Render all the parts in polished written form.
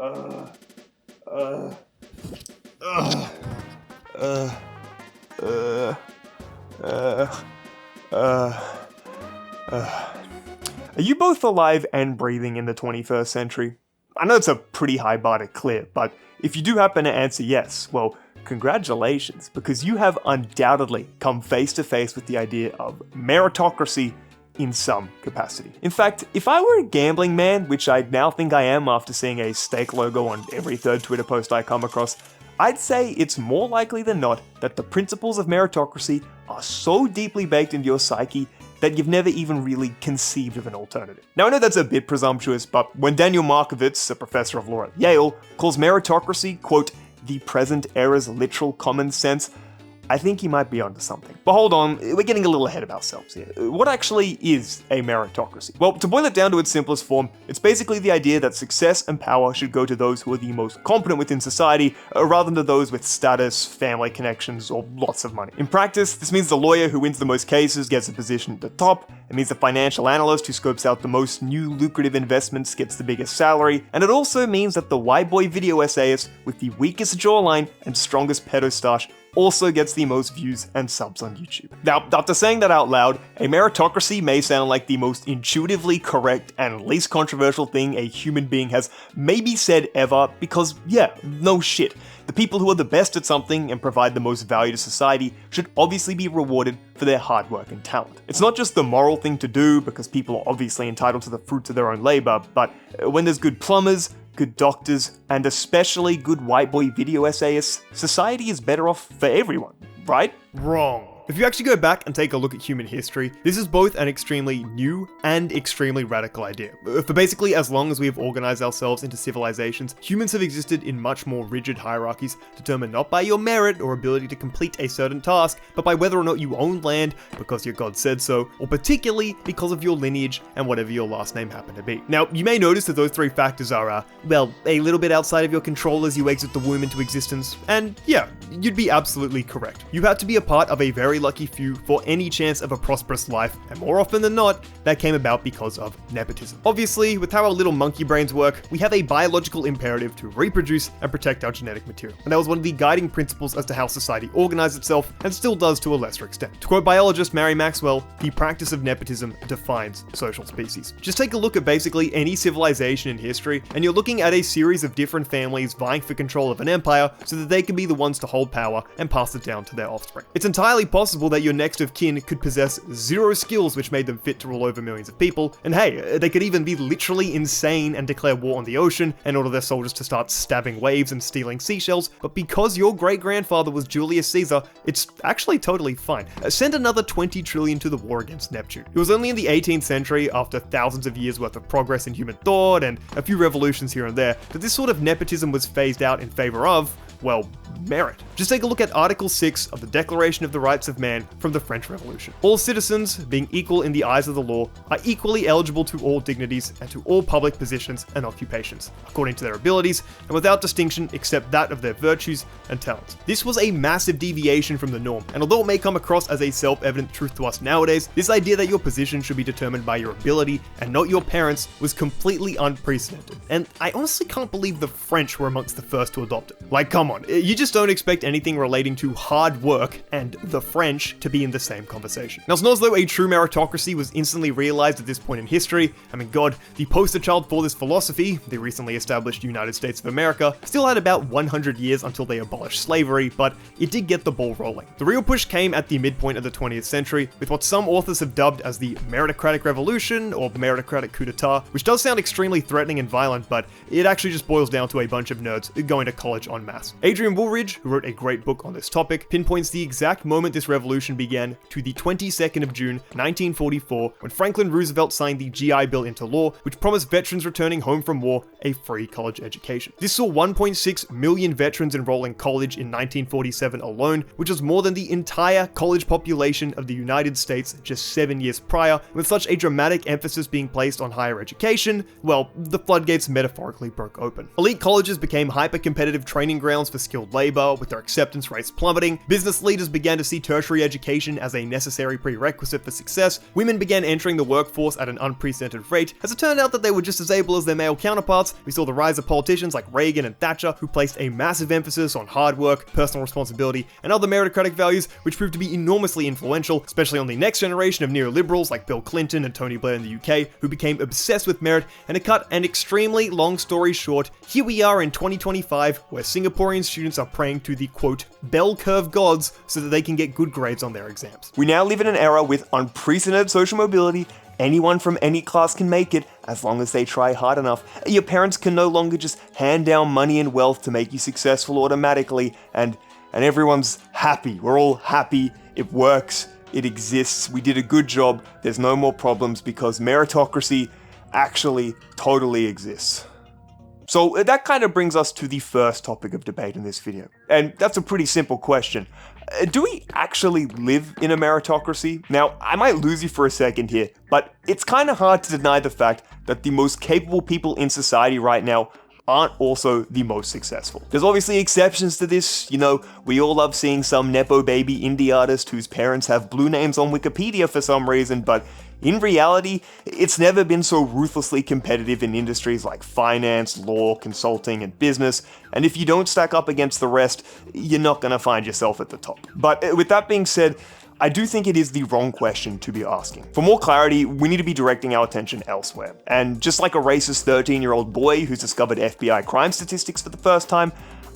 Are you both alive and breathing in the 21st century? I know it's a pretty high bar to clear, but if you do happen to answer yes, well, congratulations, because you have undoubtedly come face to face with the idea of meritocracy in some capacity. In fact, if I were a gambling man, which I now think I am after seeing a stake logo on every third Twitter post I come across, I'd say it's more likely than not that the principles of meritocracy are so deeply baked into your psyche that you've never even really conceived of an alternative. Now, I know that's a bit presumptuous, but when Daniel Markovits, a professor of law at Yale, calls meritocracy, quote, the present era's literal common sense, I think he might be onto something. But hold on, we're getting a little ahead of ourselves here. What actually is a meritocracy? Well, to boil it down to its simplest form, it's basically the idea that success and power should go to those who are the most competent within society, rather than to those with status, family connections, or lots of money. In practice, this means the lawyer who wins the most cases gets a position at the top, it means the financial analyst who scopes out the most new lucrative investments gets the biggest salary, and it also means that the white boy video essayist with the weakest jawline and strongest pedo stash also gets the most views and subs on YouTube. Now, after saying that out loud, a meritocracy may sound like the most intuitively correct and least controversial thing a human being has maybe said ever, because yeah, no shit. The people who are the best at something and provide the most value to society should obviously be rewarded for their hard work and talent. It's not just the moral thing to do, because people are obviously entitled to the fruits of their own labor, but when there's good plumbers, good doctors, and especially good white boy video essayists, society is better off for everyone, right? Wrong. If you actually go back and take a look at human history, this is both an extremely new and extremely radical idea. For basically as long as we have organized ourselves into civilizations, humans have existed in much more rigid hierarchies, determined not by your merit or ability to complete a certain task, but by whether or not you own land because your god said so, or particularly because of your lineage and whatever your last name happened to be. Now, you may notice that those three factors are, well, a little bit outside of your control as you exit the womb into existence, and yeah, you'd be absolutely correct. You had to be a part of a very lucky few for any chance of a prosperous life, and more often than not, that came about because of nepotism. Obviously, with how our little monkey brains work, we have a biological imperative to reproduce and protect our genetic material, and that was one of the guiding principles as to how society organized itself, and still does to a lesser extent. To quote biologist Mary Maxwell, the practice of nepotism defines social species. Just take a look at basically any civilization in history, and you're looking at a series of different families vying for control of an empire so that they can be the ones to hold power and pass it down to their offspring. It's entirely possible that your next of kin could possess zero skills which made them fit to rule over millions of people, and hey, they could even be literally insane and declare war on the ocean and order their soldiers to start stabbing waves and stealing seashells, but because your great-grandfather was Julius Caesar, it's actually totally fine. Send another 20 trillion to the war against Neptune. It was only in the 18th century, after thousands of years worth of progress in human thought and a few revolutions here and there, that this sort of nepotism was phased out in favor of, well, merit. Just take a look at Article 6 of the Declaration of the Rights of Man from the French Revolution. All citizens, being equal in the eyes of the law, are equally eligible to all dignities and to all public positions and occupations, according to their abilities, and without distinction except that of their virtues and talents. This was a massive deviation from the norm, and although it may come across as a self-evident truth to us nowadays, this idea that your position should be determined by your ability and not your parents was completely unprecedented. And I honestly can't believe the French were amongst the first to adopt it. Like, come on, you just don't expect anything relating to hard work and the French to be in the same conversation. Now, it's not as though a true meritocracy was instantly realized at this point in history. I mean, God, the poster child for this philosophy, the recently established United States of America, still had about 100 years until they abolished slavery, but it did get the ball rolling. The real push came at the midpoint of the 20th century, with what some authors have dubbed as the meritocratic revolution or meritocratic coup d'etat, which does sound extremely threatening and violent, but it actually just boils down to a bunch of nerds going to college en masse. Adrian Woolridge, who wrote a great book on this topic, pinpoints the exact moment this revolution began to the 22nd of June, 1944, when Franklin Roosevelt signed the GI Bill into law, which promised veterans returning home from war a free college education. This saw 1.6 million veterans enroll in college in 1947 alone, which was more than the entire college population of the United States just 7 years prior. With such a dramatic emphasis being placed on higher education, well, the floodgates metaphorically broke open. Elite colleges became hyper-competitive training grounds for skilled labor, with their acceptance rates plummeting. Business leaders began to see tertiary education as a necessary prerequisite for success. Women began entering the workforce at an unprecedented rate. As it turned out that they were just as able as their male counterparts, we saw the rise of politicians like Reagan and Thatcher, who placed a massive emphasis on hard work, personal responsibility, and other meritocratic values, which proved to be enormously influential, especially on the next generation of neoliberals like Bill Clinton and Tony Blair in the UK, who became obsessed with merit. And to cut an extremely long story short, here we are in 2025, where Singaporean students are praying to the quote, bell curve gods so that they can get good grades on their exams. We now live in an era with unprecedented social mobility. Anyone from any class can make it, as long as they try hard enough. Your parents can no longer just hand down money and wealth to make you successful automatically, and everyone's happy. We're all happy. It works. It exists. We did a good job. There's no more problems because meritocracy actually totally exists. So that kind of brings us to the first topic of debate in this video. And that's a pretty simple question. Do we actually live in a meritocracy? Now, I might lose you for a second here, but it's kind of hard to deny the fact that the most capable people in society right now aren't also the most successful. There's obviously exceptions to this. You know, we all love seeing some nepo baby indie artist whose parents have blue names on Wikipedia for some reason, but in reality, it's never been so ruthlessly competitive in industries like finance, law, consulting, and business, and if you don't stack up against the rest, you're not gonna find yourself at the top. But with that being said, I do think it is the wrong question to be asking. For more clarity, we need to be directing our attention elsewhere. And just like a racist 13-year-old boy who's discovered FBI crime statistics for the first time,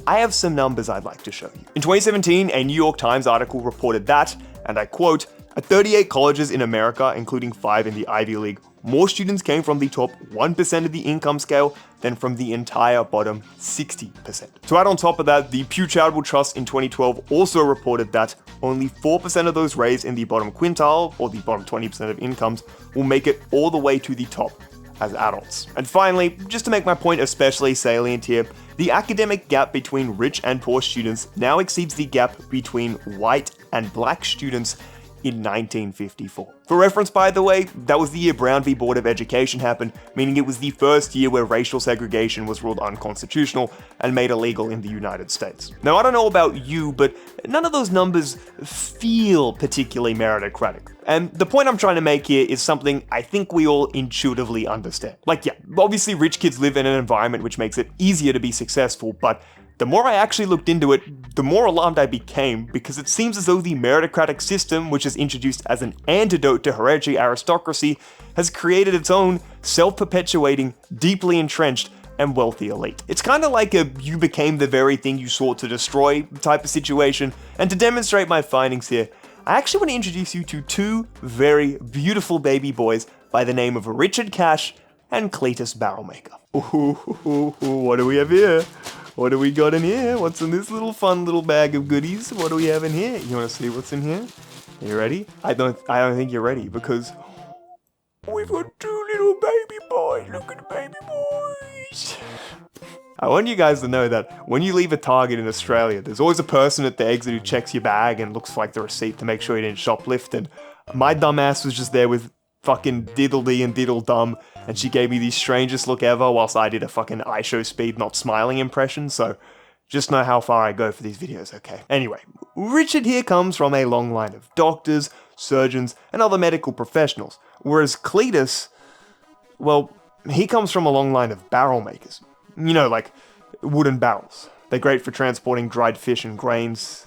I have some numbers I'd like to show you. In 2017, a New York Times article reported that, and I quote, at 38 colleges in America, including 5 in the Ivy League, more students came from the top 1% of the income scale than from the entire bottom 60%. To add on top of that, the Pew Charitable Trust in 2012 also reported that only 4% of those raised in the bottom quintile, or the bottom 20% of incomes, will make it all the way to the top as adults. And finally, just to make my point especially salient here, the academic gap between rich and poor students now exceeds the gap between white and black students in 1954. For reference, by the way, that was the year Brown v. Board of Education happened, meaning it was the first year where racial segregation was ruled unconstitutional and made illegal in the United States. Now, I don't know about you, but none of those numbers feel particularly meritocratic. And the point I'm trying to make here is something I think we all intuitively understand. Like, yeah, obviously rich kids live in an environment which makes it easier to be successful, but the more I actually looked into it, the more alarmed I became, because it seems as though the meritocratic system, which is introduced as an antidote to hereditary aristocracy, has created its own self-perpetuating, deeply entrenched, and wealthy elite. It's kind of like a you became the very thing you sought to destroy type of situation, and to demonstrate my findings here, I actually want to introduce you to 2 very beautiful baby boys by the name of Richard Cash and Cletus Barrelmaker. Ooh, what do we have here? What do we got in here? What's in this little fun little bag of goodies? What do we have in here? You want to see what's in here? Are you ready? I don't think you're ready, because we've got 2 little baby boys. Look at the baby boys. I want you guys to know that when you leave a Target in Australia, there's always a person at the exit who checks your bag and looks for like the receipt to make sure you didn't shoplift, and my dumbass was just there with fucking diddle-dee and diddle-dum, and she gave me the strangest look ever whilst I did a fucking I show speed not smiling impression, so just know how far I go for these videos, okay? Anyway, Richard here comes from a long line of doctors, surgeons, and other medical professionals, whereas Cletus, well, he comes from a long line of barrel makers. You know, like wooden barrels. They're great for transporting dried fish and grains.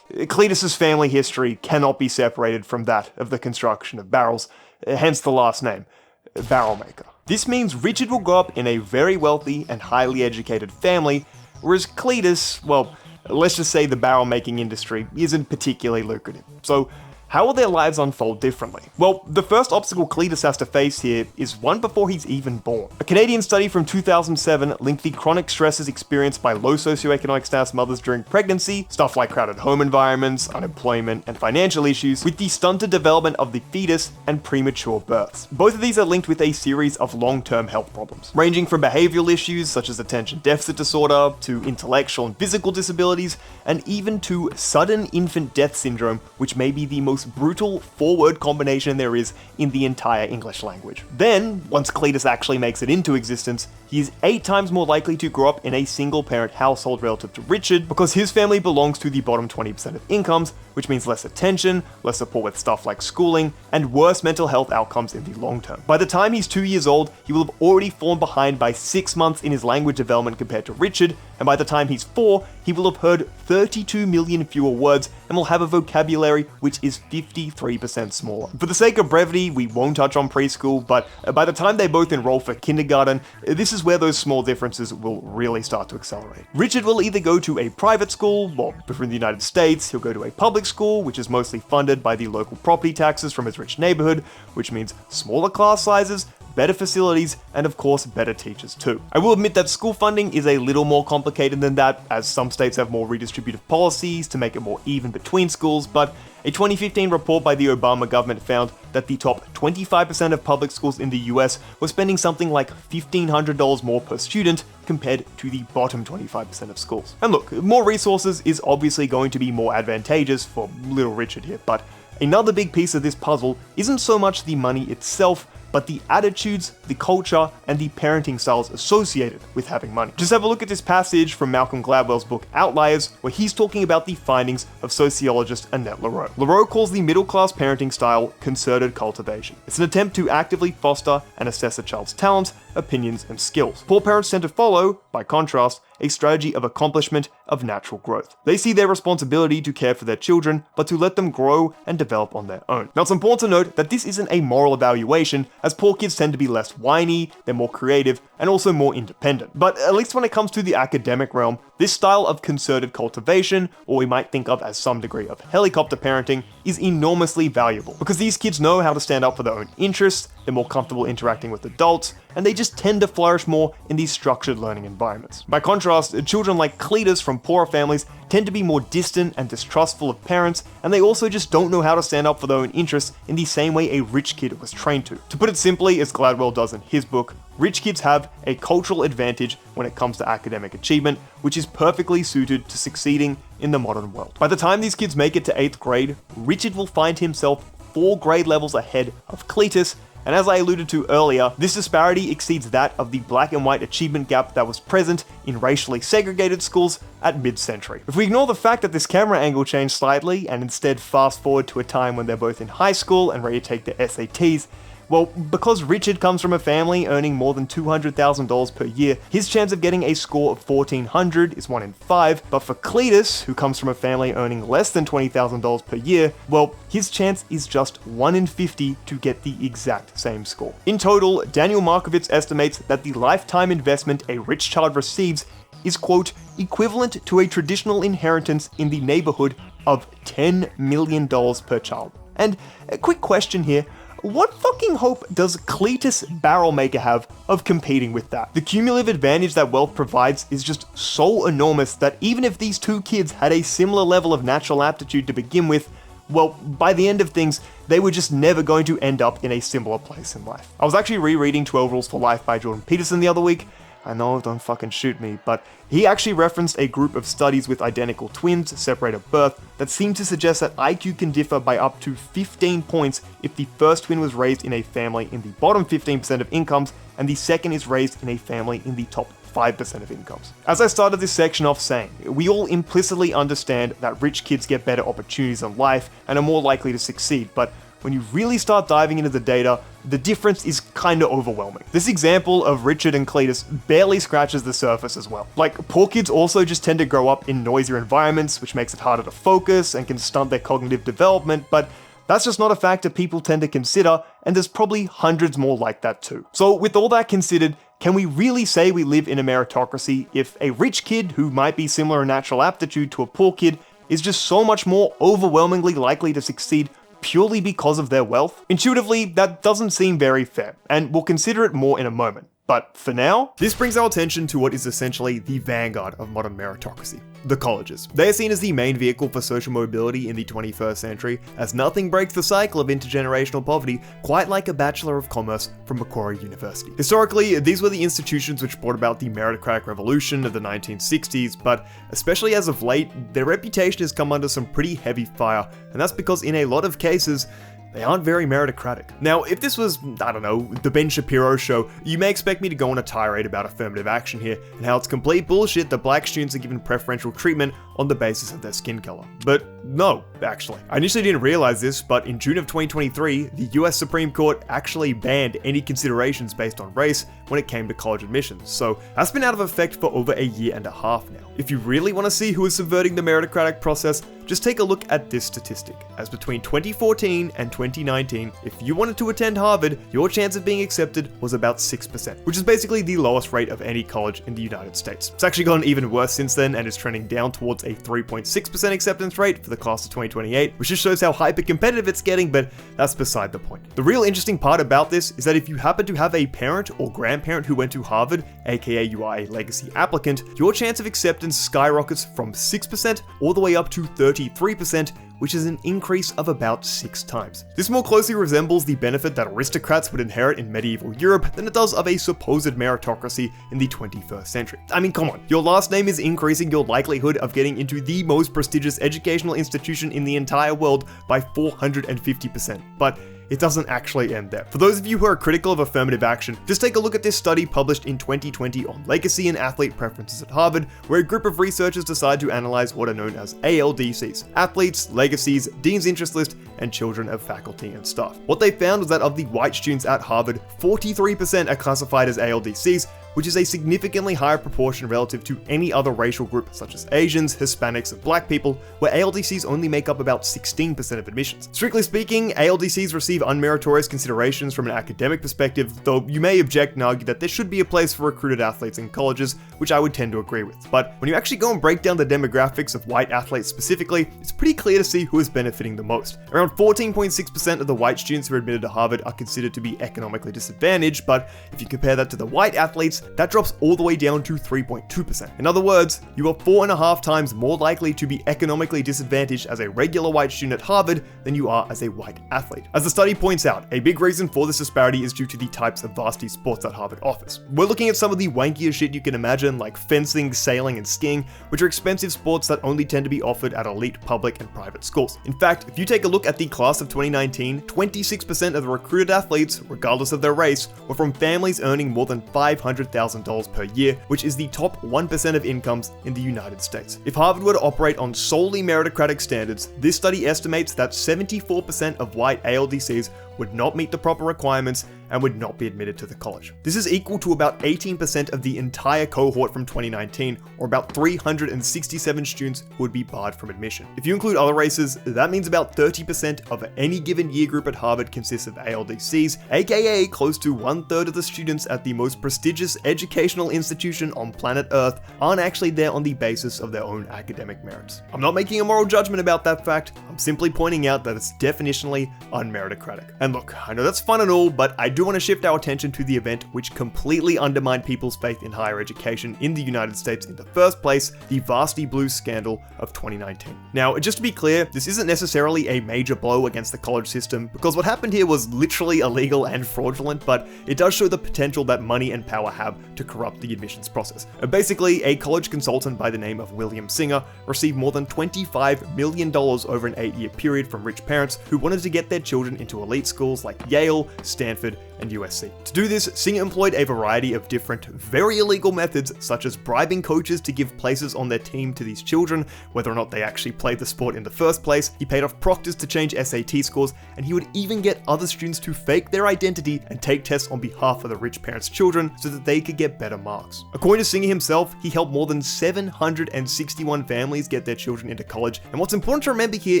Cletus's family history cannot be separated from that of the construction of barrels, hence the last name, Barrelmaker. This means Richard will grow up in a very wealthy and highly educated family, whereas Cletus, well, let's just say the barrel making industry isn't particularly lucrative. So how will their lives unfold differently? Well, the first obstacle Cletus has to face here is one before he's even born. A Canadian study from 2007 linked the chronic stresses experienced by low socioeconomic status mothers during pregnancy, stuff like crowded home environments, unemployment, and financial issues, with the stunted development of the fetus and premature births. Both of these are linked with a series of long-term health problems, ranging from behavioral issues such as attention deficit disorder, to intellectual and physical disabilities, and even to sudden infant death syndrome, which may be the most brutal 4-word combination there is in the entire English language. Then, once Cletus actually makes it into existence, he is 8 times more likely to grow up in a single-parent household relative to Richard, because his family belongs to the bottom 20% of incomes, which means less attention, less support with stuff like schooling, and worse mental health outcomes in the long term. By the time he's 2 years old, he will have already fallen behind by 6 months in his language development compared to Richard, and by the time he's 4, he will have heard 32 million fewer words and will have a vocabulary which is 53% smaller. For the sake of brevity, we won't touch on preschool, but by the time they both enroll for kindergarten, this is where those small differences will really start to accelerate. Richard will either go to a private school, well, if we're in the United States, he'll go to a public school, which is mostly funded by the local property taxes from his rich neighborhood, which means smaller class sizes, better facilities, and of course better teachers too. I will admit that school funding is a little more complicated than that, as some states have more redistributive policies to make it more even between schools, but a 2015 report by the Obama government found that the top 25% of public schools in the US were spending something like $1,500 more per student compared to the bottom 25% of schools. And look, more resources is obviously going to be more advantageous for little Richard here, but another big piece of this puzzle isn't so much the money itself, but the attitudes, the culture, and the parenting styles associated with having money. Just have a look at this passage from Malcolm Gladwell's book Outliers, where he's talking about the findings of sociologist Annette Lareau. Lareau calls the middle-class parenting style concerted cultivation. It's an attempt to actively foster and assess a child's talents, opinions, and skills. Poor parents tend to follow, by contrast, a strategy of accomplishment of natural growth. They see their responsibility to care for their children, but to let them grow and develop on their own. Now, it's important to note that this isn't a moral evaluation, as poor kids tend to be less whiny, they're more creative, and also more independent. But at least when it comes to the academic realm, this style of concerted cultivation, or we might think of as some degree of helicopter parenting, is enormously valuable, because these kids know how to stand up for their own interests, they're more comfortable interacting with adults, and they just tend to flourish more in these structured learning environments. By contrast, children like Cletus from poorer families tend to be more distant and distrustful of parents, and they also just don't know how to stand up for their own interests in the same way a rich kid was trained to. To put it simply, as Gladwell does in his book, rich kids have a cultural advantage when it comes to academic achievement, which is perfectly suited to succeeding in the modern world. By the time these kids make it to 8th grade, Richard will find himself 4 grade levels ahead of Cletus, and as I alluded to earlier, this disparity exceeds that of the black and white achievement gap that was present in racially segregated schools at mid-century. If we ignore the fact that this camera angle changed slightly and instead fast forward to a time when they're both in high school and ready to take their SATs, well, because Richard comes from a family earning more than $200,000 per year, his chance of getting a score of 1,400 is 1 in 5, but for Cletus, who comes from a family earning less than $20,000 per year, well, his chance is just 1 in 50 to get the exact same score. In total, Daniel Markovits estimates that the lifetime investment a rich child receives is, quote, equivalent to a traditional inheritance in the neighborhood of $10 million per child. And a quick question here, what fucking hope does Cletus Barrelmaker have of competing with that? The cumulative advantage that wealth provides is just so enormous that even if these two kids had a similar level of natural aptitude to begin with, well, by the end of things, they were just never going to end up in a similar place in life. I was actually rereading 12 Rules for Life by Jordan Peterson the other week. I know, don't fucking shoot me, but he actually referenced a group of studies with identical twins separated at birth that seem to suggest that IQ can differ by up to 15 points if the first twin was raised in a family in the bottom 15% of incomes and the second is raised in a family in the top 5% of incomes. As I started this section off saying, we all implicitly understand that rich kids get better opportunities in life and are more likely to succeed, but when you really start diving into the data, the difference is kinda overwhelming. This example of Richard and Cletus barely scratches the surface as well. Like, poor kids also just tend to grow up in noisier environments, which makes it harder to focus and can stunt their cognitive development, but that's just not a factor people tend to consider, and there's probably hundreds more like that too. So with all that considered, can we really say we live in a meritocracy if a rich kid who might be similar in natural aptitude to a poor kid is just so much more overwhelmingly likely to succeed purely because of their wealth? Intuitively, that doesn't seem very fair, and we'll consider it more in a moment. But for now, this brings our attention to what is essentially the vanguard of modern meritocracy, the colleges. They are seen as the main vehicle for social mobility in the 21st century, as nothing breaks the cycle of intergenerational poverty quite like a Bachelor of Commerce from Macquarie University. Historically, these were the institutions which brought about the meritocratic revolution of the 1960s, but especially as of late, their reputation has come under some pretty heavy fire, and that's because in a lot of cases, they aren't very meritocratic. Now, if this was, I don't know, the Ben Shapiro show, you may expect me to go on a tirade about affirmative action here, and how it's complete bullshit that black students are given preferential treatment on the basis of their skin color. But no, actually. I initially didn't realize this, but in June of 2023, the US Supreme Court actually banned any considerations based on race when it came to college admissions, so that's been out of effect for over a year and a half now. If you really want to see who is subverting the meritocratic process, just take a look at this statistic. As between 2014 and 2019, if you wanted to attend Harvard, your chance of being accepted was about 6%, which is basically the lowest rate of any college in the United States. It's actually gotten even worse since then and is trending down towards a 3.6% acceptance rate for the class of 2028, which just shows how hyper-competitive it's getting, but that's beside the point. The real interesting part about this is that if you happen to have a parent or grandparent who went to Harvard, aka you are a legacy applicant, your chance of acceptance skyrockets from 6% all the way up to 33%, which is an increase of about 6 times. This more closely resembles the benefit that aristocrats would inherit in medieval Europe than it does of a supposed meritocracy in the 21st century. I mean, come on, your last name is increasing your likelihood of getting into the most prestigious educational institution in the entire world by 450%, but it doesn't actually end there. For those of you who are critical of affirmative action, just take a look at this study published in 2020 on legacy and athlete preferences at Harvard, where a group of researchers decided to analyze what are known as ALDCs, athletes, legacies, dean's interest list, and children of faculty and staff. What they found was that of the white students at Harvard, 43% are classified as ALDCs, which is a significantly higher proportion relative to any other racial group such as Asians, Hispanics, and black people, where ALDCs only make up about 16% of admissions. Strictly speaking, ALDCs receive unmeritorious considerations from an academic perspective, though you may object and argue that there should be a place for recruited athletes in colleges, which I would tend to agree with. But when you actually go and break down the demographics of white athletes specifically, it's pretty clear to see who is benefiting the most. Around 14.6% of the white students who are admitted to Harvard are considered to be economically disadvantaged, but if you compare that to the white athletes, that drops all the way down to 3.2%. In other words, you are 4.5 times more likely to be economically disadvantaged as a regular white student at Harvard than you are as a white athlete. As the study points out, a big reason for this disparity is due to the types of varsity sports that Harvard offers. We're looking at some of the wankiest shit you can imagine, like fencing, sailing, and skiing, which are expensive sports that only tend to be offered at elite public and private schools. In fact, if you take a look at the class of 2019, 26% of the recruited athletes, regardless of their race, were from families earning more than $500,000 per year, which is the top 1% of incomes in the United States. If Harvard were to operate on solely meritocratic standards, this study estimates that 74% of white ALDCs would not meet the proper requirements and would not be admitted to the college. This is equal to about 18% of the entire cohort from 2019, or about 367 students who would be barred from admission. If you include other races, that means about 30% of any given year group at Harvard consists of ALDCs, aka close to 1/3 of the students at the most prestigious educational institution on planet Earth aren't actually there on the basis of their own academic merits. I'm not making a moral judgment about that fact, I'm simply pointing out that it's definitionally unmeritocratic. And look, I know that's fun and all, but I do want to shift our attention to the event which completely undermined people's faith in higher education in the United States in the first place, the Varsity Blues scandal of 2019. Now, just to be clear, this isn't necessarily a major blow against the college system, because what happened here was literally illegal and fraudulent, but it does show the potential that money and power have to corrupt the admissions process. Basically, a college consultant by the name of William Singer received more than $25 million over an 8-year period from rich parents who wanted to get their children into elite schools like Yale, Stanford, and USC. To do this, Singer employed a variety of different, very illegal methods, such as bribing coaches to give places on their team to these children, whether or not they actually played the sport in the first place. He paid off proctors to change SAT scores, and he would even get other students to fake their identity and take tests on behalf of the rich parents' children so that they could get better marks. According to Singer himself, he helped more than 761 families get their children into college, and what's important to remember here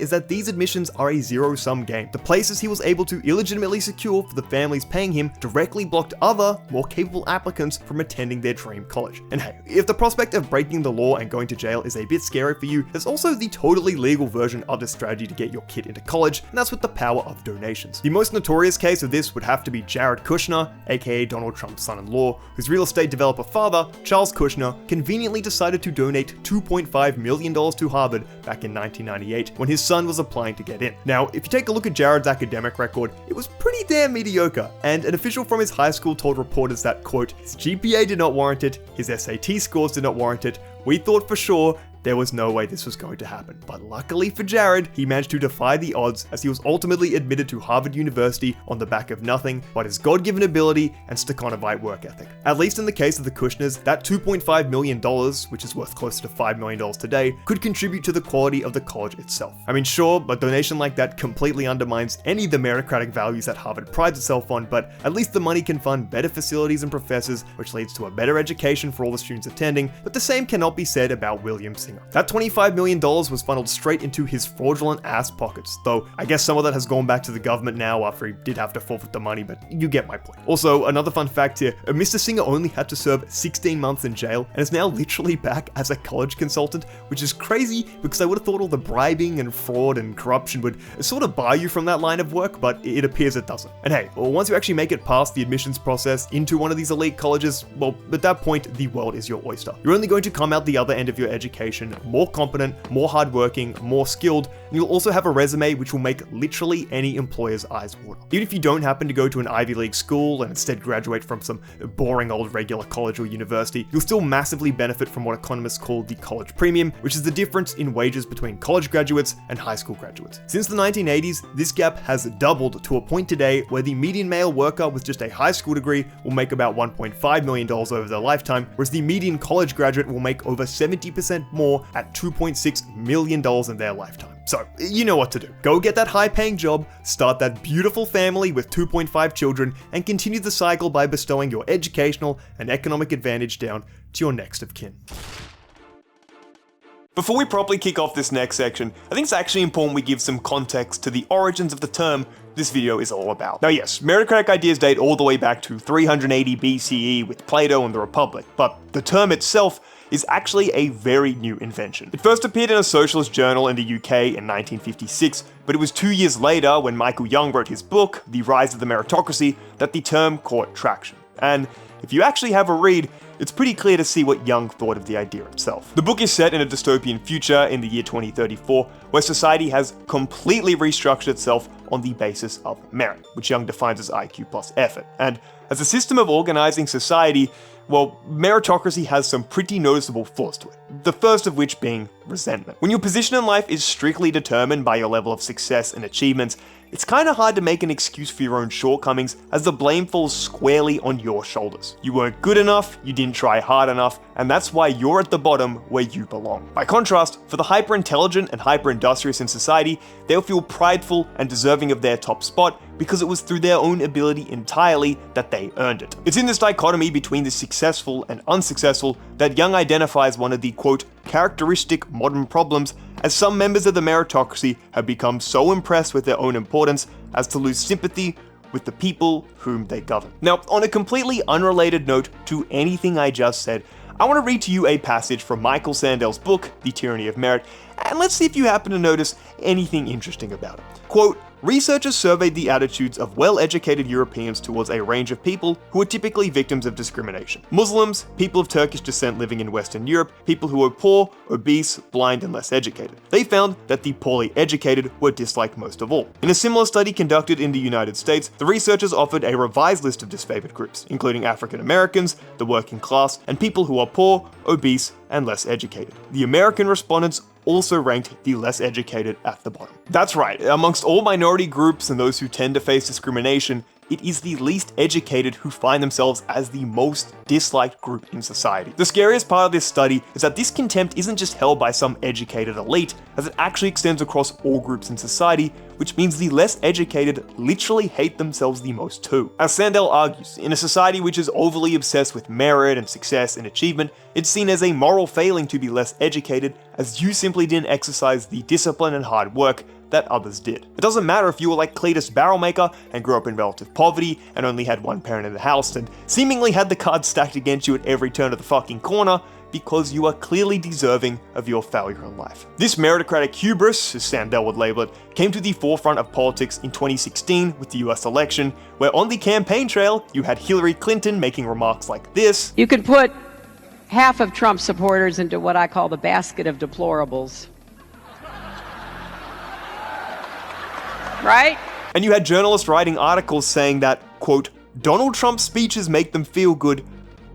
is that these admissions are a zero-sum game. The places he was able to illegitimately secure for the families paying him directly blocked other, more capable applicants from attending their dream college. And hey, if the prospect of breaking the law and going to jail is a bit scary for you, there's also the totally legal version of this strategy to get your kid into college, and that's with the power of donations. The most notorious case of this would have to be Jared Kushner, aka Donald Trump's son-in-law, whose real estate developer father, Charles Kushner, conveniently decided to donate $2.5 million to Harvard back in 1998 when his son was applying to get in. Now, if you take a look at Jared's academic record, it was pretty damn mediocre, and an official from his high school told reporters that, quote, his GPA did not warrant it, his SAT scores did not warrant it, we thought for sure there was no way this was going to happen. But luckily for Jared, he managed to defy the odds as he was ultimately admitted to Harvard University on the back of nothing but his God-given ability and Stakhanovite work ethic. At least in the case of the Kushners, that $2.5 million, which is worth closer to $5 million today, could contribute to the quality of the college itself. I mean, sure, a donation like that completely undermines any of the meritocratic values that Harvard prides itself on, but at least the money can fund better facilities and professors, which leads to a better education for all the students attending. But the same cannot be said about William Singer. That $25 million was funneled straight into his fraudulent ass pockets, though I guess some of that has gone back to the government now after he did have to forfeit the money, but you get my point. Also, another fun fact here, Mr. Singer only had to serve 16 months in jail and is now literally back as a college consultant, which is crazy because I would have thought all the bribing and fraud and corruption would sort of bar you from that line of work, but it appears it doesn't. And hey, once you actually make it past the admissions process into one of these elite colleges, well, at that point, the world is your oyster. You're only going to come out the other end of your education more competent, more hardworking, more skilled, and you'll also have a resume which will make literally any employer's eyes water. Even if you don't happen to go to an Ivy League school and instead graduate from some boring old regular college or university, you'll still massively benefit from what economists call the college premium, which is the difference in wages between college graduates and high school graduates. Since the 1980s, this gap has doubled to a point today where the median male worker with just a high school degree will make about $1.5 million over their lifetime, whereas the median college graduate will make over 70% more at $2.6 million in their lifetime. So, you know what to do. Go get that high-paying job, start that beautiful family with 2.5 children, and continue the cycle by bestowing your educational and economic advantage down to your next of kin. Before we properly kick off this next section, I think it's actually important we give some context to the origins of the term this video is all about. Now yes, meritocratic ideas date all the way back to 380 BCE with Plato and the Republic, but the term itself is actually a very new invention. It first appeared in a socialist journal in the UK in 1956, but it was 2 years later when Michael Young wrote his book, The Rise of the Meritocracy, that the term caught traction. And if you actually have a read, it's pretty clear to see what Young thought of the idea itself. The book is set in a dystopian future in the year 2034, where society has completely restructured itself on the basis of merit, which Young defines as IQ plus effort. And as a system of organizing society, well, meritocracy has some pretty noticeable flaws to it. The first of which being resentment. When your position in life is strictly determined by your level of success and achievements, it's kind of hard to make an excuse for your own shortcomings as the blame falls squarely on your shoulders. You weren't good enough, you didn't try hard enough, and that's why you're at the bottom where you belong. By contrast, for the hyper-intelligent and hyper-industrious in society, they'll feel prideful and deserving of their top spot because it was through their own ability entirely that they earned it. It's in this dichotomy between the successful and unsuccessful that Young identifies one of the, quote, characteristic modern problems, as some members of the meritocracy have become so impressed with their own importance as to lose sympathy with the people whom they govern. Now, on a completely unrelated note to anything I just said, I want to read to you a passage from Michael Sandel's book, The Tyranny of Merit, and let's see if you happen to notice anything interesting about it. Quote, researchers surveyed the attitudes of well-educated Europeans towards a range of people who are typically victims of discrimination. Muslims, people of Turkish descent living in Western Europe, people who are poor, obese, blind, and less educated. They found that the poorly educated were disliked most of all. In a similar study conducted in the United States, the researchers offered a revised list of disfavored groups, including African Americans, the working class, and people who are poor, obese, and less educated. The American respondents also ranked the less educated at the bottom. That's right, amongst all minority groups and those who tend to face discrimination, it is the least educated who find themselves as the most disliked group in society. The scariest part of this study is that this contempt isn't just held by some educated elite, as it actually extends across all groups in society, which means the less educated literally hate themselves the most too. As Sandel argues, in a society which is overly obsessed with merit and success and achievement, it's seen as a moral failing to be less educated, as you simply didn't exercise the discipline and hard work that others did. It doesn't matter if you were like Cletus Barrelmaker and grew up in relative poverty and only had one parent in the house and seemingly had the cards stacked against you at every turn of the fucking corner, because you are clearly deserving of your failure in life. This meritocratic hubris, as Sandel would label it, came to the forefront of politics in 2016 with the US election, where on the campaign trail, you had Hillary Clinton making remarks like this. You could put half of Trump supporters into what I call the basket of deplorables. Right? And you had journalists writing articles saying that, quote, Donald Trump's speeches make them feel good,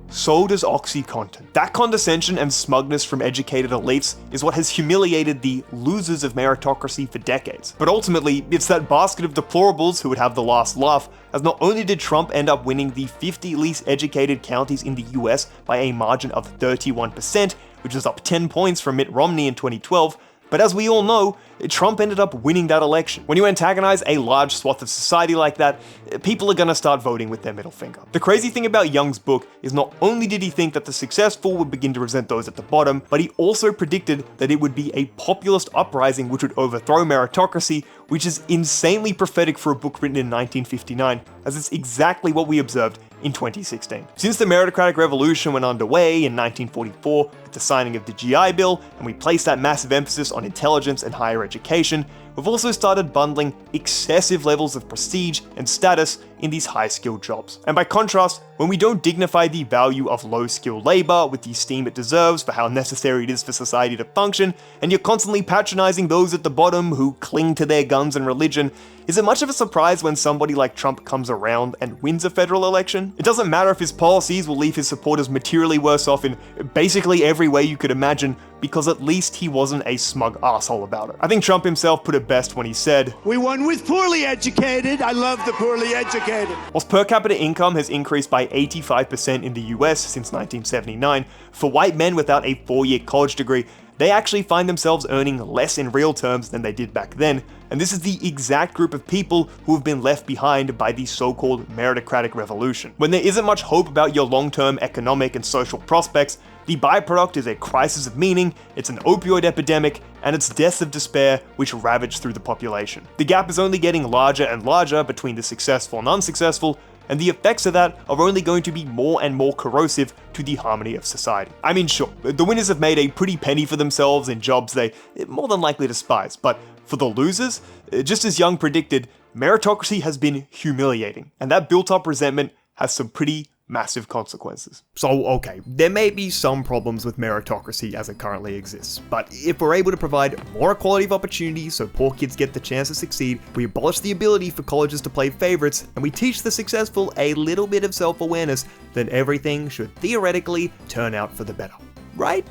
so does OxyContin. That condescension and smugness from educated elites is what has humiliated the losers of meritocracy for decades. But ultimately, it's that basket of deplorables who would have the last laugh, as not only did Trump end up winning the 50 least educated counties in the US by a margin of 31%, which is up 10 points from Mitt Romney in 2012, but as we all know, Trump ended up winning that election. When you antagonize a large swath of society like that, people are gonna start voting with their middle finger. The crazy thing about Young's book is not only did he think that the successful would begin to resent those at the bottom, but he also predicted that it would be a populist uprising which would overthrow meritocracy, which is insanely prophetic for a book written in 1959, as it's exactly what we observed in 2016. Since the meritocratic revolution went underway in 1944 with the signing of the GI Bill, and we placed that massive emphasis on intelligence and higher education, we've also started bundling excessive levels of prestige and status in these high-skilled jobs. And by contrast, when we don't dignify the value of low-skilled labor with the esteem it deserves for how necessary it is for society to function, and you're constantly patronizing those at the bottom who cling to their guns and religion, is it much of a surprise when somebody like Trump comes around and wins a federal election? It doesn't matter if his policies will leave his supporters materially worse off in basically every way you could imagine, because at least he wasn't a smug asshole about it. I think Trump himself put it best when he said, "We won with poorly educated. I love the poorly educated." Whilst per capita income has increased by 85% in the US since 1979, for white men without a 4-year college degree, they actually find themselves earning less in real terms than they did back then, and this is the exact group of people who have been left behind by the so-called meritocratic revolution. When there isn't much hope about your long-term economic and social prospects, the byproduct is a crisis of meaning, it's an opioid epidemic, and it's deaths of despair which ravage through the population. The gap is only getting larger and larger between the successful and unsuccessful, and the effects of that are only going to be more and more corrosive to the harmony of society. I mean, sure, the winners have made a pretty penny for themselves in jobs they more than likely despise, but for the losers, just as Young predicted, meritocracy has been humiliating, and that built-up resentment has some pretty massive consequences. So, okay, there may be some problems with meritocracy as it currently exists, but if we're able to provide more equality of opportunity so poor kids get the chance to succeed, we abolish the ability for colleges to play favorites, and we teach the successful a little bit of self-awareness, then everything should theoretically turn out for the better. Right?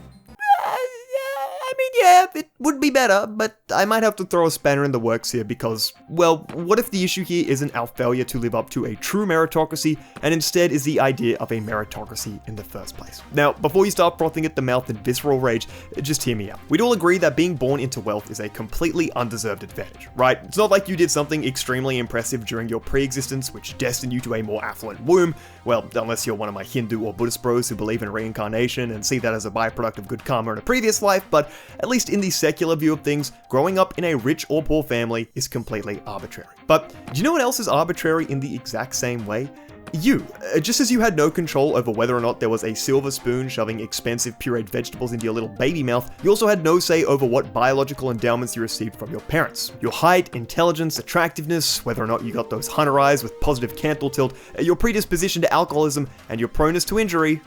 Yeah, it would be better, but I might have to throw a spanner in the works here because, well, what if the issue here isn't our failure to live up to a true meritocracy, and instead is the idea of a meritocracy in the first place? Now, before you start frothing at the mouth in visceral rage, just hear me out. We'd all agree that being born into wealth is a completely undeserved advantage, right? It's not like you did something extremely impressive during your pre-existence which destined you to a more affluent womb. Well, unless you're one of my Hindu or Buddhist bros who believe in reincarnation and see that as a byproduct of good karma in a previous life, but at least in the secular view of things, growing up in a rich or poor family is completely arbitrary. But do you know what else is arbitrary in the exact same way? You. Just as you had no control over whether or not there was a silver spoon shoving expensive pureed vegetables into your little baby mouth, you also had no say over what biological endowments you received from your parents. Your height, intelligence, attractiveness, whether or not you got those hunter eyes with positive canthal tilt, your predisposition to alcoholism, and your proneness to injury,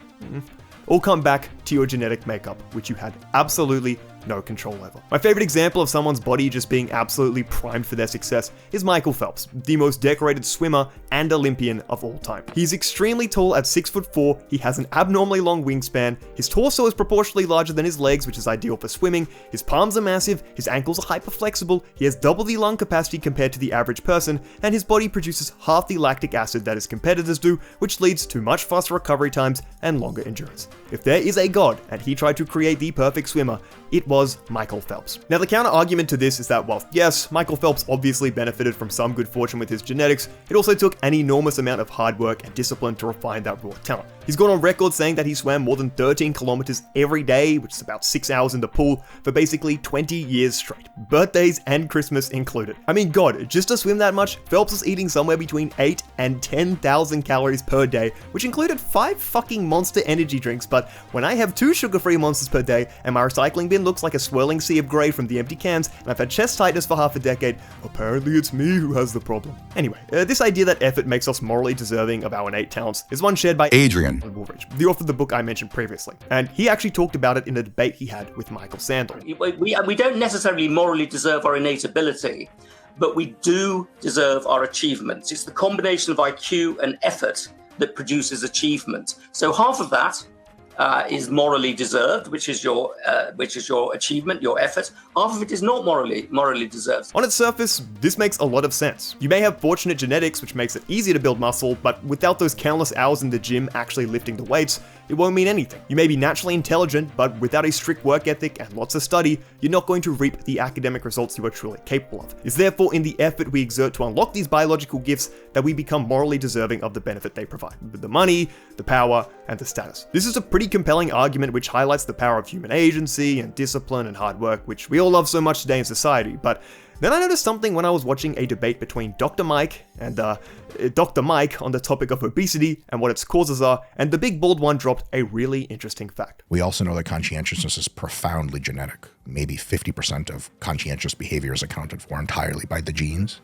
all come back to your genetic makeup, which you had absolutely no control over. My favorite example of someone's body just being absolutely primed for their success is Michael Phelps, the most decorated swimmer and Olympian of all time. He's extremely tall at 6'4", he has an abnormally long wingspan, his torso is proportionally larger than his legs, which is ideal for swimming, his palms are massive, his ankles are hyper-flexible, he has double the lung capacity compared to the average person, and his body produces half the lactic acid that his competitors do, which leads to much faster recovery times and longer endurance. If there is a god, and he tried to create the perfect swimmer, it was Michael Phelps. Now, the counter argument to this is that, well, yes, Michael Phelps obviously benefited from some good fortune with his genetics, it also took an enormous amount of hard work and discipline to refine that raw talent. He's gone on record saying that he swam more than 13 kilometers every day, which is about 6 hours in the pool, for basically 20 years straight, birthdays and Christmas included. I mean, God, just to swim that much, Phelps was eating somewhere between 8 and 10,000 calories per day, which included 5 fucking Monster energy drinks, but when I have 2 sugar-free Monsters per day, and my recycling bin looks like a swirling sea of grey from the empty cans, and I've had chest tightness for half a decade, apparently it's me who has the problem. Anyway, this idea that effort makes us morally deserving of our innate talents is one shared by Adrian Woolridge, the author of the book I mentioned previously, and he actually talked about it in a debate he had with Michael Sandel. We don't necessarily morally deserve our innate ability, but we do deserve our achievements. It's the combination of IQ and effort that produces achievement. So half of that is morally deserved, which is your achievement, your effort. Half of it is not morally deserved. On its surface, this makes a lot of sense. You may have fortunate genetics, which makes it easier to build muscle, but without those countless hours in the gym actually lifting the weights, it won't mean anything. You may be naturally intelligent, but without a strict work ethic and lots of study, you're not going to reap the academic results you are truly capable of. It's therefore in the effort we exert to unlock these biological gifts that we become morally deserving of the benefit they provide, with the money, the power, and the status. This is a pretty compelling argument which highlights the power of human agency and discipline and hard work, which we all love so much today in society, but then I noticed something when I was watching a debate between Dr. Mike and Dr. Mike on the topic of obesity and what its causes are, and the big bald one dropped a really interesting fact. We also know that conscientiousness is profoundly genetic. Maybe 50% of conscientious behavior is accounted for entirely by the genes.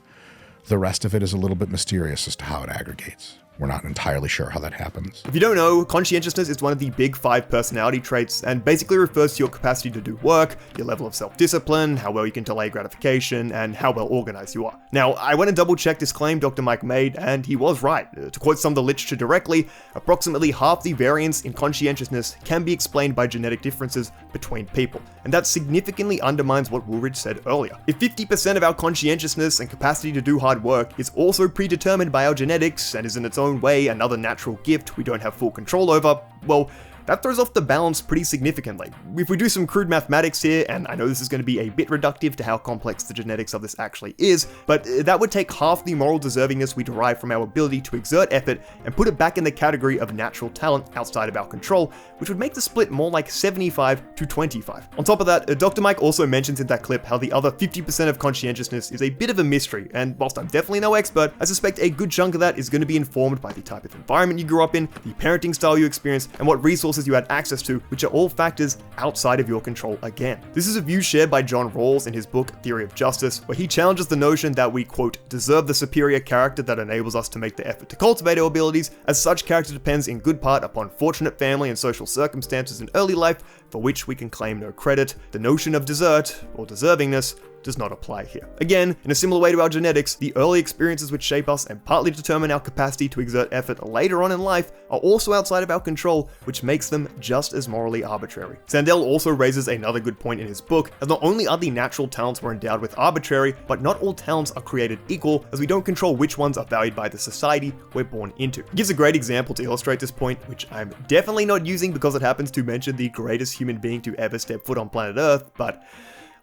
The rest of it is a little bit mysterious as to how it aggregates. We're not entirely sure how that happens. If you don't know, conscientiousness is one of the big 5 personality traits and basically refers to your capacity to do work, your level of self-discipline, how well you can delay gratification, and how well organized you are. Now, I went and double-checked this claim Dr. Mike made, and he was right. To quote some of the literature directly, approximately half the variance in conscientiousness can be explained by genetic differences between people, and that significantly undermines what Woolridge said earlier. If 50% of our conscientiousness and capacity to do hard work is also predetermined by our genetics and is in its own way another natural gift we don't have full control over, well, that throws off the balance pretty significantly. If we do some crude mathematics here, and I know this is going to be a bit reductive to how complex the genetics of this actually is, but that would take half the moral deservingness we derive from our ability to exert effort and put it back in the category of natural talent outside of our control, which would make the split more like 75 to 25. On top of that, Dr. Mike also mentions in that clip how the other 50% of conscientiousness is a bit of a mystery, and whilst I'm definitely no expert, I suspect a good chunk of that is going to be informed by the type of environment you grew up in, the parenting style you experienced, and what resources you had access to, which are all factors outside of your control again. This is a view shared by John Rawls in his book Theory of Justice, where he challenges the notion that we, quote, deserve the superior character that enables us to make the effort to cultivate our abilities, as such character depends in good part upon fortunate family and social circumstances in early life for which we can claim no credit. The notion of desert, or deservingness, does not apply here. Again, in a similar way to our genetics, the early experiences which shape us and partly determine our capacity to exert effort later on in life are also outside of our control, which makes them just as morally arbitrary. Sandel also raises another good point in his book, as not only are the natural talents we're endowed with arbitrary, but not all talents are created equal, as we don't control which ones are valued by the society we're born into. He gives a great example to illustrate this point, which I'm definitely not using because it happens to mention the greatest human being to ever step foot on planet Earth, but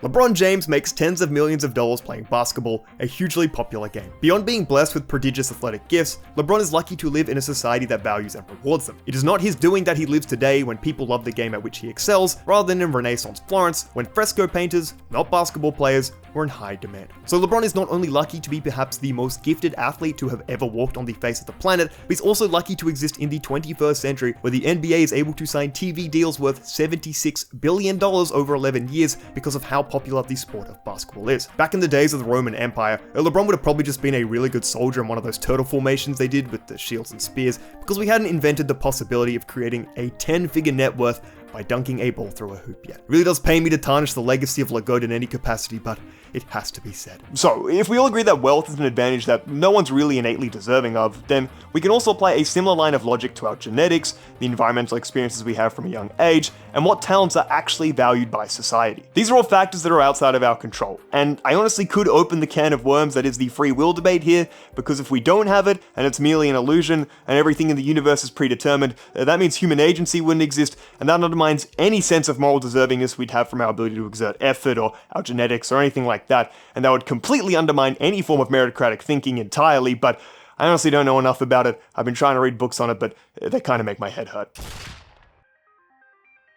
LeBron James makes tens of millions of dollars playing basketball, a hugely popular game. Beyond being blessed with prodigious athletic gifts, LeBron is lucky to live in a society that values and rewards them. It is not his doing that he lives today when people love the game at which he excels, rather than in Renaissance Florence, when fresco painters, not basketball players, were in high demand. So LeBron is not only lucky to be perhaps the most gifted athlete to have ever walked on the face of the planet, but he's also lucky to exist in the 21st century, where the NBA is able to sign TV deals worth $76 billion over 11 years because of how popular the sport of basketball is. Back in the days of the Roman Empire, LeBron would have probably just been a really good soldier in one of those turtle formations they did with the shields and spears, because we hadn't invented the possibility of creating a 10-figure net worth by dunking a ball through a hoop yet. It really does pain me to tarnish the legacy of LeGoat in any capacity, but it has to be said. So, if we all agree that wealth is an advantage that no one's really innately deserving of, then we can also apply a similar line of logic to our genetics, the environmental experiences we have from a young age, and what talents are actually valued by society. These are all factors that are outside of our control, and I honestly could open the can of worms that is the free will debate here, because if we don't have it, and it's merely an illusion, and everything in the universe is predetermined, that means human agency wouldn't exist, and that undermines any sense of moral deservingness we'd have from our ability to exert effort, or our genetics, or anything like that, and that would completely undermine any form of meritocratic thinking entirely, but I honestly don't know enough about it. I've been trying to read books on it, but they kind of make my head hurt.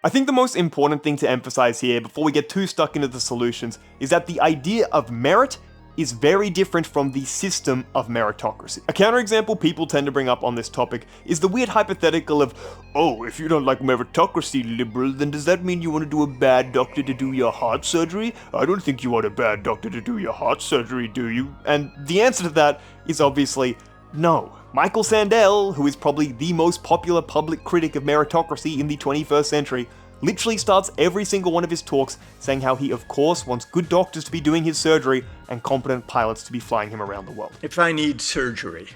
I think the most important thing to emphasize here, before we get too stuck into the solutions, is that the idea of merit is very different from the system of meritocracy. A counterexample people tend to bring up on this topic is the weird hypothetical of, oh, if you don't like meritocracy, liberal, then does that mean you want to do a bad doctor to do your heart surgery? I don't think you want a bad doctor to do your heart surgery, do you? And the answer to that is obviously no. Michael Sandel, who is probably the most popular public critic of meritocracy in the 21st century, literally starts every single one of his talks saying how he of course wants good doctors to be doing his surgery and competent pilots to be flying him around the world. If I need surgery,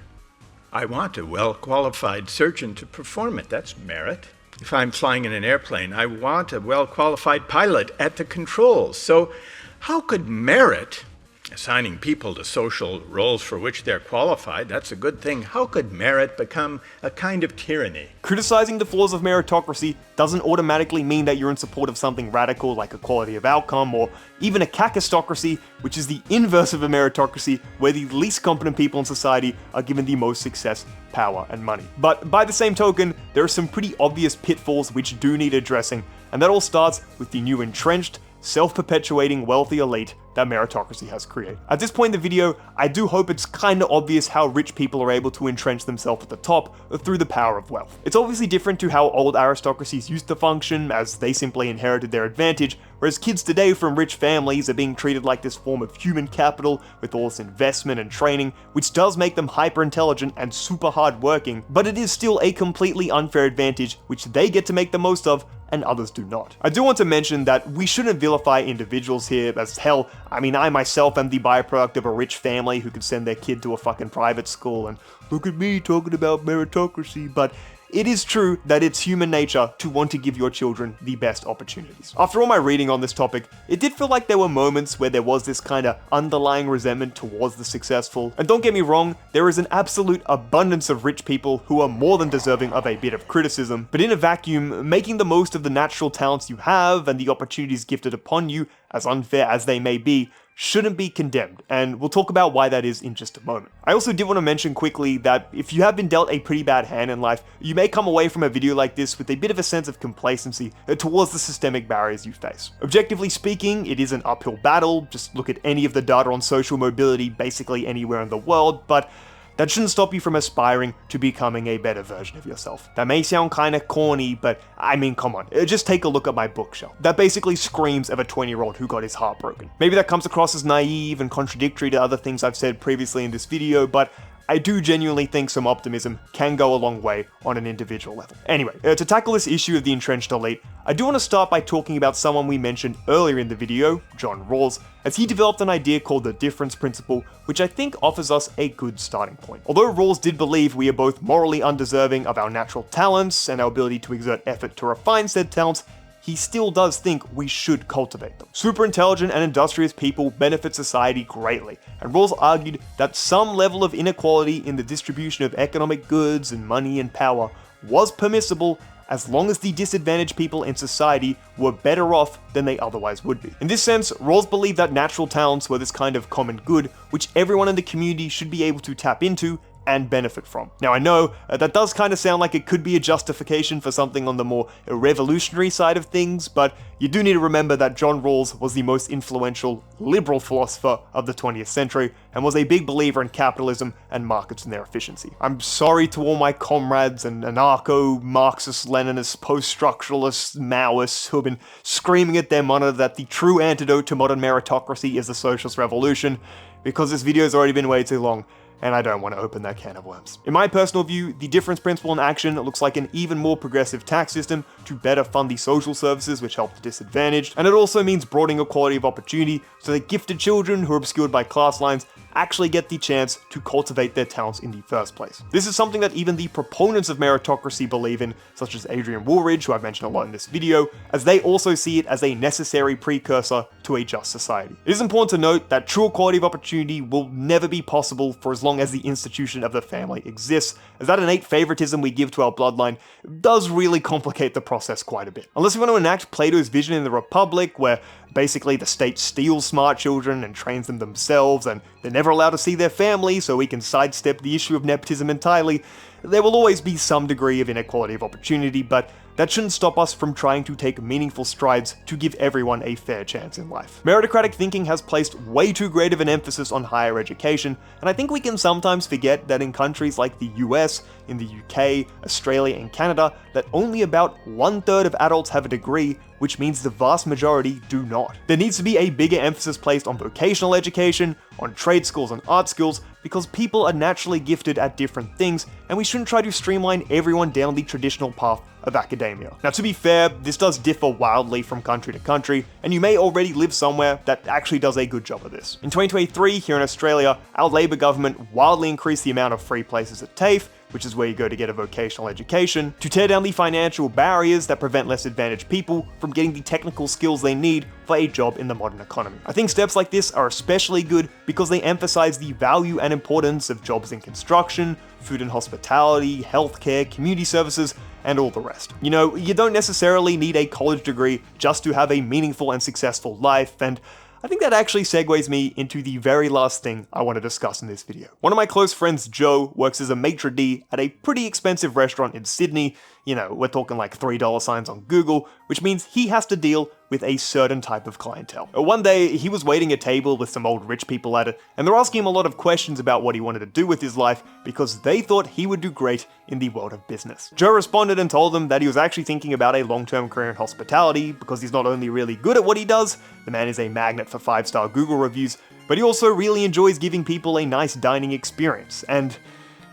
I want a well-qualified surgeon to perform it. That's merit. If I'm flying in an airplane, I want a well-qualified pilot at the controls. So how could merit, assigning people to social roles for which they're qualified, that's a good thing, how could merit become a kind of tyranny? Criticizing the flaws of meritocracy doesn't automatically mean that you're in support of something radical like equality of outcome, or even a kakistocracy, which is the inverse of a meritocracy, where the least competent people in society are given the most success, power, and money. But by the same token, there are some pretty obvious pitfalls which do need addressing, and that all starts with the new entrenched, self-perpetuating wealthy elite that meritocracy has created. At this point in the video, I do hope it's kinda obvious how rich people are able to entrench themselves at the top through the power of wealth. It's obviously different to how old aristocracies used to function, as they simply inherited their advantage, whereas kids today from rich families are being treated like this form of human capital with all this investment and training, which does make them hyper-intelligent and super hard-working, but it is still a completely unfair advantage which they get to make the most of and others do not. I do want to mention that we shouldn't vilify individuals here, as hell, I mean, I myself am the byproduct of a rich family who could send their kid to a fucking private school, and look at me talking about meritocracy, but it is true that it's human nature to want to give your children the best opportunities. After all my reading on this topic, it did feel like there were moments where there was this kind of underlying resentment towards the successful. And don't get me wrong, there is an absolute abundance of rich people who are more than deserving of a bit of criticism, but in a vacuum, making the most of the natural talents you have and the opportunities gifted upon you, as unfair as they may be, shouldn't be condemned, and we'll talk about why that is in just a moment. I also did want to mention quickly that if you have been dealt a pretty bad hand in life, you may come away from a video like this with a bit of a sense of complacency towards the systemic barriers you face. Objectively speaking, it is an uphill battle, just look at any of the data on social mobility basically anywhere in the world, but that shouldn't stop you from aspiring to becoming a better version of yourself. That may sound kinda corny, but I mean, come on, just take a look at my bookshelf. That basically screams of a 20-year-old who got his heart broken. Maybe that comes across as naive and contradictory to other things I've said previously in this video, but I do genuinely think some optimism can go a long way on an individual level. Anyway, to tackle this issue of the entrenched elite, I do want to start by talking about someone we mentioned earlier in the video, John Rawls, as he developed an idea called the difference principle, which I think offers us a good starting point. Although Rawls did believe we are both morally undeserving of our natural talents and our ability to exert effort to refine said talents, he still does think we should cultivate them. Super intelligent and industrious people benefit society greatly, and Rawls argued that some level of inequality in the distribution of economic goods and money and power was permissible as long as the disadvantaged people in society were better off than they otherwise would be. In this sense, Rawls believed that natural talents were this kind of common good which everyone in the community should be able to tap into and benefit from. Now I know that does kind of sound like it could be a justification for something on the more revolutionary side of things, but you do need to remember that John Rawls was the most influential liberal philosopher of the 20th century and was a big believer in capitalism and markets and their efficiency. I'm sorry to all my comrades and anarcho-Marxist, Leninist, post-structuralist, Maoists who have been screaming at their monitor that the true antidote to modern meritocracy is the socialist revolution, because this video's already been way too long, and I don't want to open that can of worms. In my personal view, the difference principle in action looks like an even more progressive tax system to better fund the social services which help the disadvantaged, and it also means broadening equality of opportunity so that gifted children who are obscured by class lines actually get the chance to cultivate their talents in the first place. This is something that even the proponents of meritocracy believe in, such as Adrian Woolridge, who I've mentioned a lot in this video, as they also see it as a necessary precursor to a just society. It is important to note that true equality of opportunity will never be possible for as long as the institution of the family exists, as that innate favoritism we give to our bloodline does really complicate the process quite a bit. Unless we want to enact Plato's vision in the Republic, where basically the state steals smart children and trains them themselves, and they're never allowed to see their family so we can sidestep the issue of nepotism entirely, there will always be some degree of inequality of opportunity, but that shouldn't stop us from trying to take meaningful strides to give everyone a fair chance in life. Meritocratic thinking has placed way too great of an emphasis on higher education, and I think we can sometimes forget that in countries like the US, in the UK, Australia, and Canada, that only about 1/3 of adults have a degree, which means the vast majority do not. There needs to be a bigger emphasis placed on vocational education, on trade schools and art skills, because people are naturally gifted at different things, and we shouldn't try to streamline everyone down the traditional path of academia. Now, to be fair, this does differ wildly from country to country, and you may already live somewhere that actually does a good job of this. In 2023, here in Australia, our Labor government wildly increased the amount of free places at TAFE, which is where you go to get a vocational education, to tear down the financial barriers that prevent less advantaged people from getting the technical skills they need for a job in the modern economy. I think steps like this are especially good because they emphasize the value and importance of jobs in construction, food and hospitality, healthcare, community services, and all the rest. You know, you don't necessarily need a college degree just to have a meaningful and successful life, and I think that actually segues me into the very last thing I want to discuss in this video. One of my close friends, Joe, works as a maitre d' at a pretty expensive restaurant in Sydney. You know, we're talking like $3 signs on Google, which means he has to deal with a certain type of clientele. One day, he was waiting a table with some old rich people at it, and they're asking him a lot of questions about what he wanted to do with his life because they thought he would do great in the world of business. Joe responded and told them that he was actually thinking about a long-term career in hospitality because he's not only really good at what he does, the man is a magnet for 5-star Google reviews, but he also really enjoys giving people a nice dining experience. And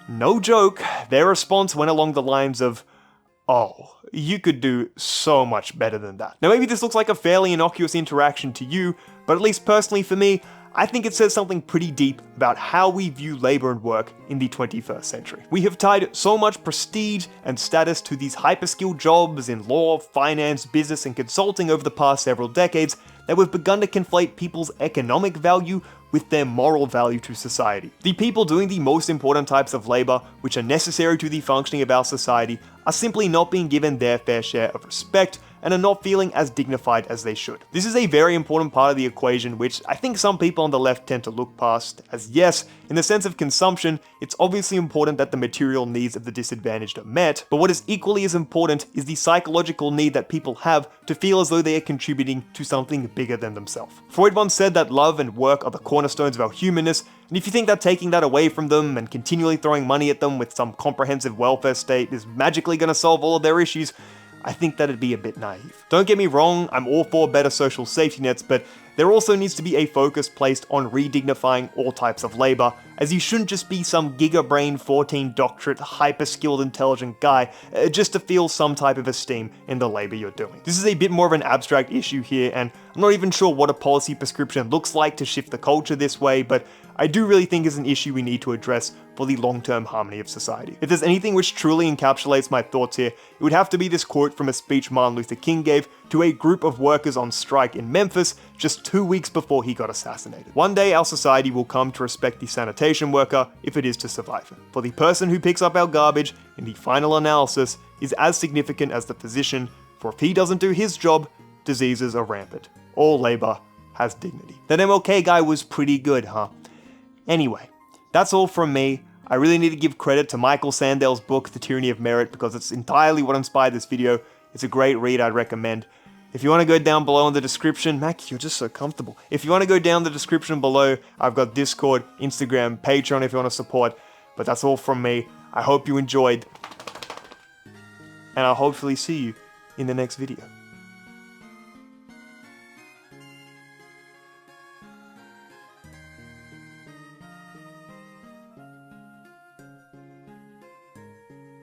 no joke, their response went along the lines of, "Oh, you could do so much better than that." Now, maybe this looks like a fairly innocuous interaction to you, but at least personally for me, I think it says something pretty deep about how we view labor and work in the 21st century. We have tied so much prestige and status to these hyper-skilled jobs in law, finance, business, and consulting over the past several decades that we've begun to conflate people's economic value with their moral value to society. The people doing the most important types of labor, which are necessary to the functioning of our society, are simply not being given their fair share of respect and are not feeling as dignified as they should. This is a very important part of the equation, which I think some people on the left tend to look past, as yes, in the sense of consumption, it's obviously important that the material needs of the disadvantaged are met, but what is equally as important is the psychological need that people have to feel as though they are contributing to something bigger than themselves. Freud once said that love and work are the cornerstones of our humanness, and if you think that taking that away from them and continually throwing money at them with some comprehensive welfare state is magically going to solve all of their issues, I think that'd be a bit naive. Don't get me wrong, I'm all for better social safety nets, but there also needs to be a focus placed on redignifying all types of labor, as you shouldn't just be some gigabrain 14 doctorate hyper-skilled intelligent guy just to feel some type of esteem in the labor you're doing. This is a bit more of an abstract issue here, and I'm not even sure what a policy prescription looks like to shift the culture this way, but I do really think is an issue we need to address for the long-term harmony of society. If there's anything which truly encapsulates my thoughts here, it would have to be this quote from a speech Martin Luther King gave to a group of workers on strike in Memphis just 2 weeks before he got assassinated. "One day our society will come to respect the sanitation worker if it is to survive. For the person who picks up our garbage in the final analysis is as significant as the physician, for if he doesn't do his job, diseases are rampant. All labor has dignity." That MLK guy was pretty good, huh? Anyway, that's all from me. I really need to give credit to Michael Sandel's book, The Tyranny of Merit, because it's entirely what inspired this video. It's a great read, I'd recommend. If you want to go down below in the description, Mac, you're just so comfortable. If you want to go down the description below, I've got Discord, Instagram, Patreon if you want to support. But that's all from me. I hope you enjoyed, and I'll hopefully see you in the next video.